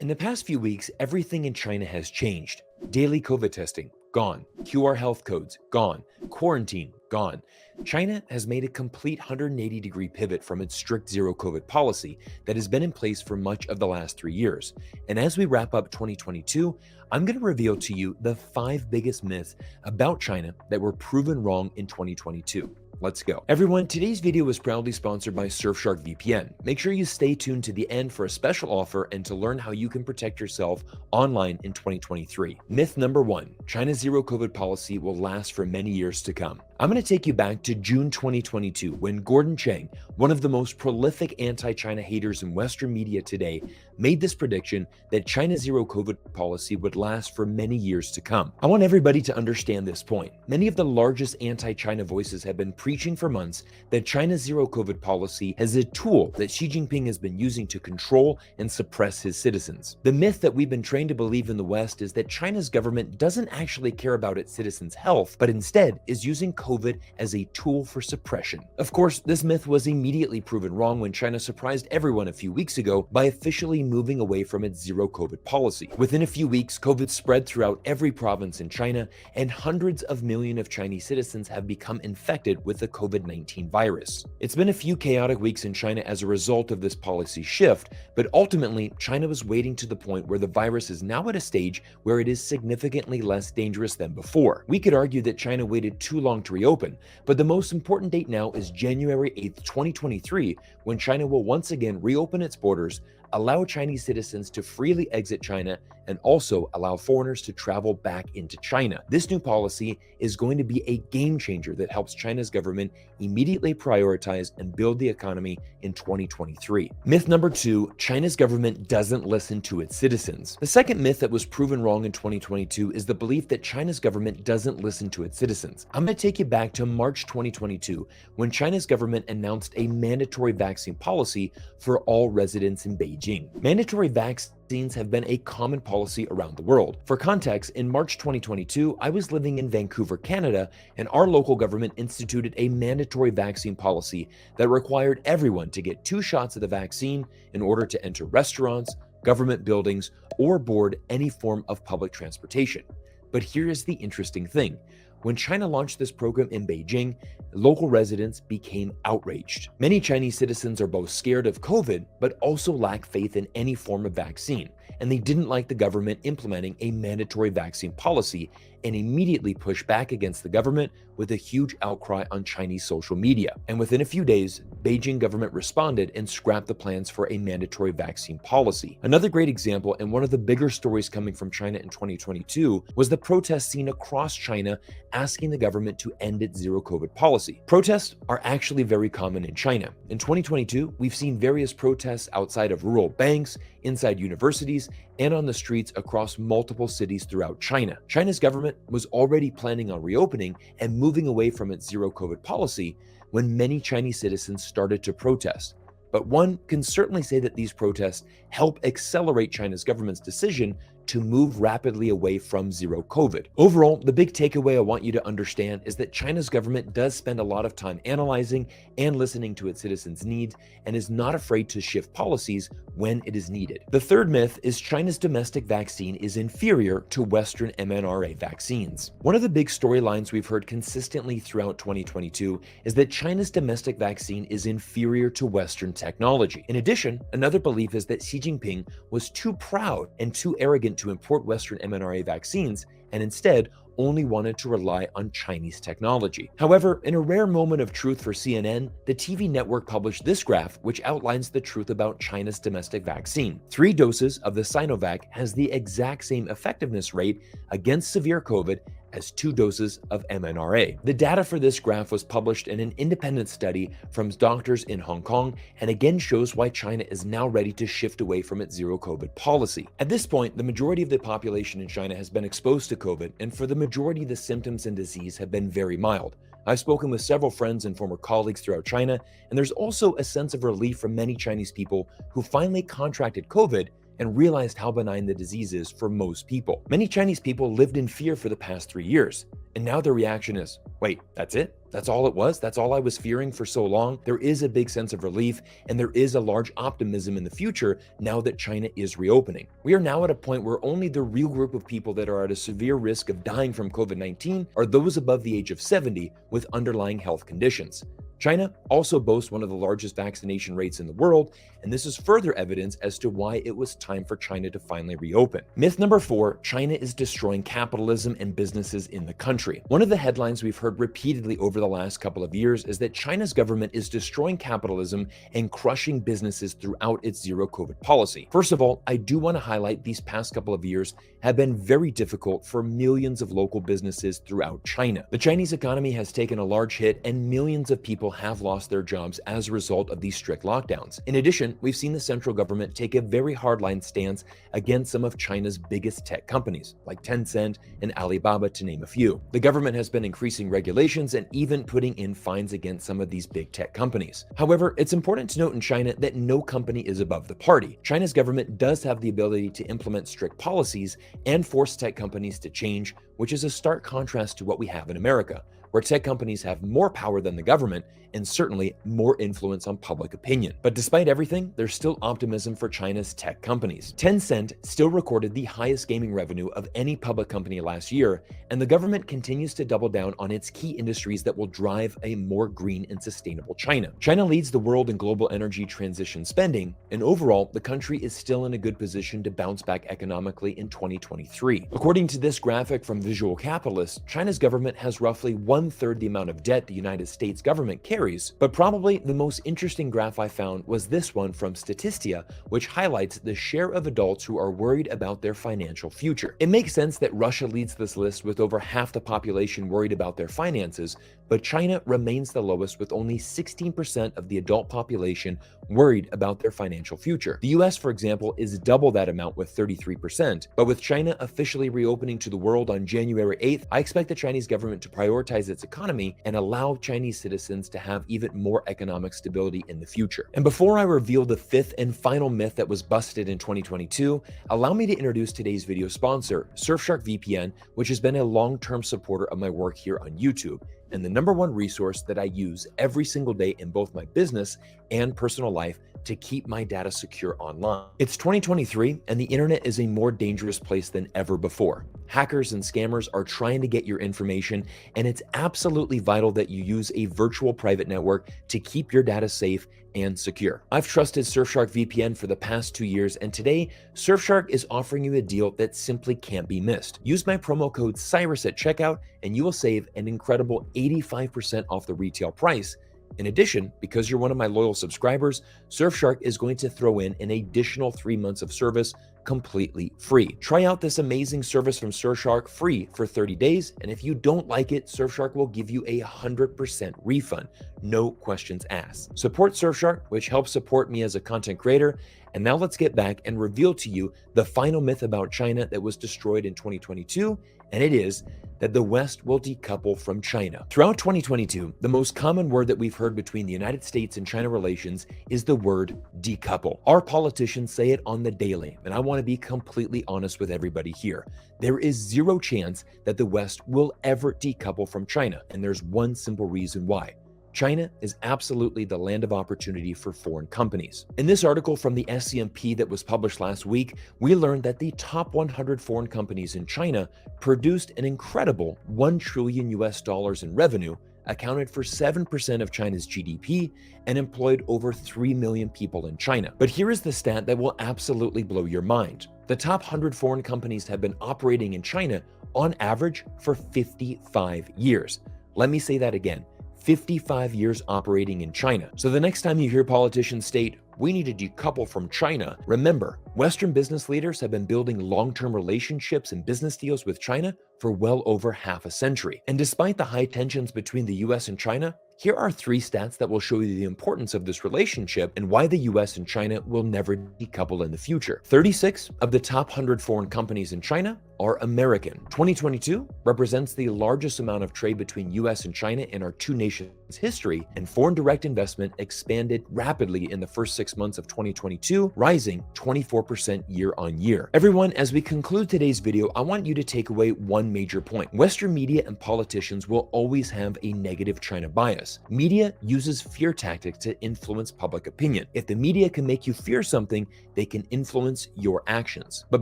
In the past few weeks, everything in China has changed. Daily COVID testing, gone. QR health codes, gone. Quarantine, gone. China has made a complete 180-degree pivot from its strict zero COVID policy that has been in place for much of the last 3 years. And as we wrap up 2022, I'm going to reveal to you the 5 biggest myths about China that were proven wrong in 2022. Let's go. Everyone, today's video is proudly sponsored by Surfshark VPN. Make sure you stay tuned to the end for a special offer and to learn how you can protect yourself online in 2023. Myth number 1, China's zero COVID policy will last for many years to come. I'm going to take you back to June 2022 when Gordon Chang, one of the most prolific anti-China haters in Western media today, made this prediction that China's zero COVID policy would last for many years to come. I want everybody to understand this point. Many of the largest anti-China voices have been preaching for months that China's zero COVID policy is a tool that Xi Jinping has been using to control and suppress his citizens. The myth that we've been trained to believe in the West is that China's government doesn't actually care about its citizens' health, but instead is using COVID as a tool for suppression. Of course, this myth was immediately proven wrong when China surprised everyone a few weeks ago by officially moving away from its zero COVID policy. Within a few weeks, COVID spread throughout every province in China, and hundreds of millions of Chinese citizens have become infected with the COVID-19 virus. It's been a few chaotic weeks in China as a result of this policy shift, but ultimately, China was waiting to the point where the virus is now at a stage where it is significantly less dangerous than before. We could argue that China waited too long to reopen, but the most important date now is January 8th, 2023, when China will once again reopen its borders, allow Chinese citizens to freely exit China, and also allow foreigners to travel back into China. This new policy is going to be a game changer that helps China's government immediately prioritize and build the economy in 2023. Myth number 2, China's government doesn't listen to its citizens. The second myth that was proven wrong in 2022 is the belief that China's government doesn't listen to its citizens. I'm going to take you back to March 2022 when China's government announced a mandatory vaccine policy for all residents in Beijing. Mandatory vaccines have been a common policy around the world. For context, in March 2022, I was living in Vancouver, Canada, and our local government instituted a mandatory vaccine policy that required everyone to get 2 shots of the vaccine in order to enter restaurants, government buildings, or board any form of public transportation. But here is the interesting thing. When China launched this program in Beijing, local residents became outraged. Many Chinese citizens are both scared of COVID, but also lack faith in any form of vaccine, and they didn't like the government implementing a mandatory vaccine policy and immediately pushed back against the government with a huge outcry on Chinese social media. And within a few days, Beijing government responded and scrapped the plans for a mandatory vaccine policy. Another great example, and one of the bigger stories coming from China in 2022, was the protests seen across China asking the government to end its zero COVID policy. Protests are actually very common in China. In 2022, we've seen various protests outside of rural banks, inside universities, and on the streets across multiple cities throughout China. China's government was already planning on reopening and moving away from its zero COVID policy when many Chinese citizens started to protest. But one can certainly say that these protests help accelerate China's government's decision to move rapidly away from zero COVID. Overall, the big takeaway I want you to understand is that China's government does spend a lot of time analyzing and listening to its citizens' needs and is not afraid to shift policies when it is needed. The third myth is China's domestic vaccine is inferior to Western mRNA vaccines. One of the big storylines we've heard consistently throughout 2022 is that China's domestic vaccine is inferior to Western technology. In addition, another belief is that Xi Jinping was too proud and too arrogant to import Western mRNA vaccines and instead only wanted to rely on Chinese technology. However, in a rare moment of truth for CNN, the TV network published this graph which outlines the truth about China's domestic vaccine. 3 doses of the Sinovac has the exact same effectiveness rate against severe COVID as 2 doses of mRNA. The data for this graph was published in an independent study from doctors in Hong Kong and again shows why China is now ready to shift away from its zero COVID policy. At this point, the majority of the population in China has been exposed to COVID, and for the majority, the symptoms and disease have been very mild. I've spoken with several friends and former colleagues throughout China, and there's also a sense of relief from many Chinese people who finally contracted COVID and realized how benign the disease is for most people. Many Chinese people lived in fear for the past 3 years, and now their reaction is, wait, that's it? That's all it was? That's all I was fearing for so long? There is a big sense of relief, and there is a large optimism in the future now that China is reopening. We are now at a point where only the real group of people that are at a severe risk of dying from COVID-19 are those above the age of 70 with underlying health conditions. China also boasts one of the largest vaccination rates in the world, and this is further evidence as to why it was time for China to finally reopen. Myth number 4, China is destroying capitalism and businesses in the country. One of the headlines we've heard repeatedly over the last couple of years is that China's government is destroying capitalism and crushing businesses throughout its zero COVID policy. First of all, I do want to highlight these past couple of years have been very difficult for millions of local businesses throughout China. The Chinese economy has taken a large hit, and millions of people have lost their jobs as a result of these strict lockdowns. In addition, we've seen the central government take a very hardline stance against some of China's biggest tech companies, like Tencent and Alibaba, to name a few. The government has been increasing regulations and even putting in fines against some of these big tech companies. However, it's important to note in China that no company is above the party. China's government does have the ability to implement strict policies and force tech companies to change, which is a stark contrast to what we have in America, where tech companies have more power than the government and certainly more influence on public opinion. But despite everything, there's still optimism for China's tech companies. Tencent still recorded the highest gaming revenue of any public company last year, and the government continues to double down on its key industries that will drive a more green and sustainable China. China leads the world in global energy transition spending, and overall, the country is still in a good position to bounce back economically in 2023. According to this graphic from Visual Capitalist, China's government has roughly 1/3 the amount of debt the United States government carries, but probably the most interesting graph I found was this one from Statista, which highlights the share of adults who are worried about their financial future. It makes sense that Russia leads this list with over half the population worried about their finances, but China remains the lowest with only 16% of the adult population worried about their financial future. The US, for example, is double that amount with 33%, but with China officially reopening to the world on January 8th, I expect the Chinese government to prioritize its economy and allow Chinese citizens to have even more economic stability in the future. And before I reveal the 5th and final myth that was busted in 2022, allow me to introduce today's video sponsor, Surfshark VPN, which has been a long-term supporter of my work here on YouTube, and the #1 resource that I use every single day in both my business and personal life to keep my data secure online. It's 2023, and the internet is a more dangerous place than ever before. Hackers and scammers are trying to get your information, and it's absolutely vital that you use a virtual private network to keep your data safe and secure. I've trusted Surfshark VPN for the past 2 years, and today Surfshark is offering you a deal that simply can't be missed. Use my promo code CYRUS at checkout and you will save an incredible 85% off the retail price. In addition, because you're one of my loyal subscribers, Surfshark is going to throw in an additional 3 months of service completely free. Try out this amazing service from Surfshark free for 30 days, and if you don't like it, Surfshark will give you a 100% refund, no questions asked. Support Surfshark, which helps support me as a content creator. And now let's get back and reveal to you the final myth about China that was destroyed in 2022, and it is that the West will decouple from China. Throughout 2022, the most common word that we've heard between the United States and China relations is the word decouple. Our politicians say it on the daily, and I want to be completely honest with everybody here. There is zero chance that the West will ever decouple from China, and there's one simple reason why. China is absolutely the land of opportunity for foreign companies. In this article from the SCMP that was published last week, we learned that the top 100 foreign companies in China produced an incredible $1 trillion in revenue, accounted for 7% of China's GDP, and employed over 3 million people in China. But here is the stat that will absolutely blow your mind. The top 100 foreign companies have been operating in China on average for 55 years. Let me say that again. 55 years operating in China. So the next time you hear politicians state, we need to decouple from China, remember, Western business leaders have been building long-term relationships and business deals with China for well over half a century. And despite the high tensions between the US and China, Here are 3 stats that will show you the importance of this relationship and why the US and China will never decouple in the future. 36 of the top 100 foreign companies in China are American. 2022 represents the largest amount of trade between US and China in our two nations' history, and foreign direct investment expanded rapidly in the first 6 months of 2022, rising 24% year on year. Everyone, as we conclude today's video, I want you to take away one major point. Western media and politicians will always have a negative China bias. Media uses fear tactics to influence public opinion. If the media can make you fear something, they can influence your actions. But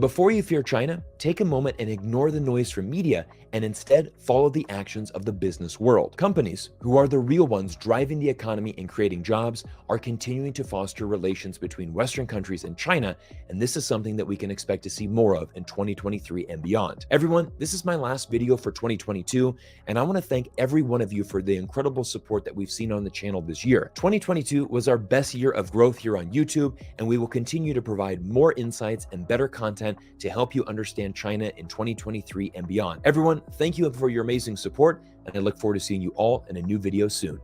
before you fear China, take a moment and ignore the noise from media and instead follow the actions of the business world. Companies, who are the real ones driving the economy and creating jobs, are continuing to foster relations between Western countries and China, and this is something that we can expect to see more of in 2023 and beyond. Everyone, this is my last video for 2022, and I want to thank every one of you for the incredible support that we've seen on the channel this year. 2022 was our best year of growth here on YouTube, and we will continue to provide more insights and better content to help you understand China in 2023 and beyond. Everyone, thank you for your amazing support, and I look forward to seeing you all in a new video soon.